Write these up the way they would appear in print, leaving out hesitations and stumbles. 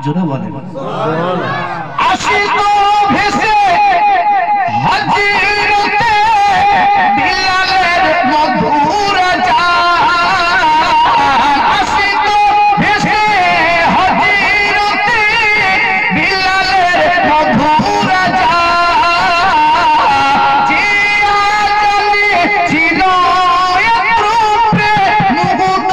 জোরে বলেন আশিক ভেসে হাজিরতে বিলালের মধুর জান আশিক ভেসে হাজিরতে বিলালের মধুর জান জিয়া চলে ছিল একরূপে মুগ্ধ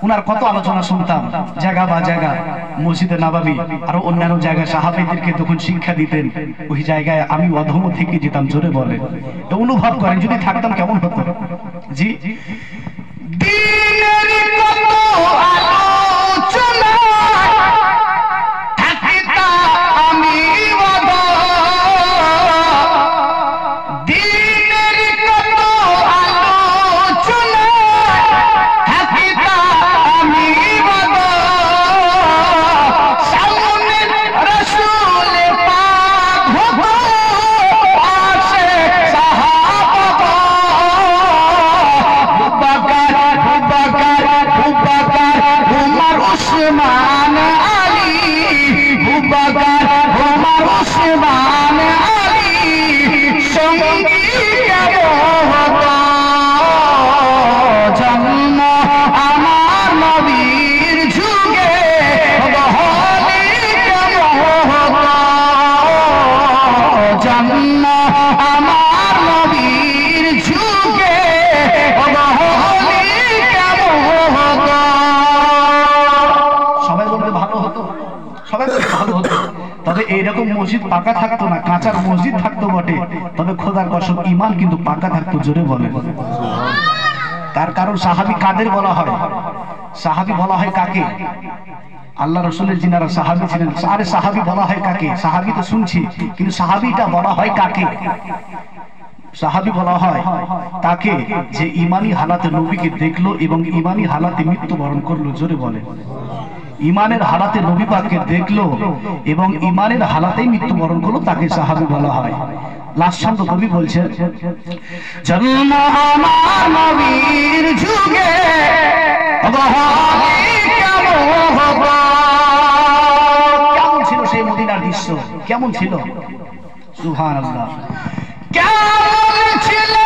উনার কত আলোচনা শুনতাম জায়গা বা জায়গা মসজিদে নববী আর অন্যান্য জায়গায় সাহাবীদেরকে তখন শিক্ষা দিতেন ওই জায়গায় আমি অধম থেকে যেতাম জোরে বলে তো অনুভব করেন যদি থাকতাম কেমন হতো জি দিনের কত আলোচনা থাকিতা আমি এরকম মসজিদ পাকা থাকতো না কাঁচার মসজিদ থাকতো বটে তবে খোদার কসম ঈমান কিন্তু পাকা থাকতো জোরে বলেন তার কারণ সাহাবী কাদের বলা হয় সাহাবী বলা হয় কাকে আল্লাহ রাসূলের যিনারা সাহাবী ছিলেন আরে সাহাবী বলা হয় কাকে সাহাবী তো শুনছি কিন্তু সাহাবীটা বলা হয় কাকে সাহাবী বলা হয় তাকে যে ঈমানি হালাতে নবীকে দেখলো এবং ঈমানি হালাতে মৃত্যুবরণ করলো জোরে বলেন ইমানের হালাতে নবী পাককে দেখলো এবং ইমানের হালাতেই মৃত্যুবরণ করলো তাকে সাহাবী বলা হয় লাস্ট ছন্দ কবি বলছেন জন্ম আমার নবীর যুগে কেমন ছিল সেই মদিনার দৃশ্য কেমন ছিল সুবহানাল্লাহ কেমন ছিল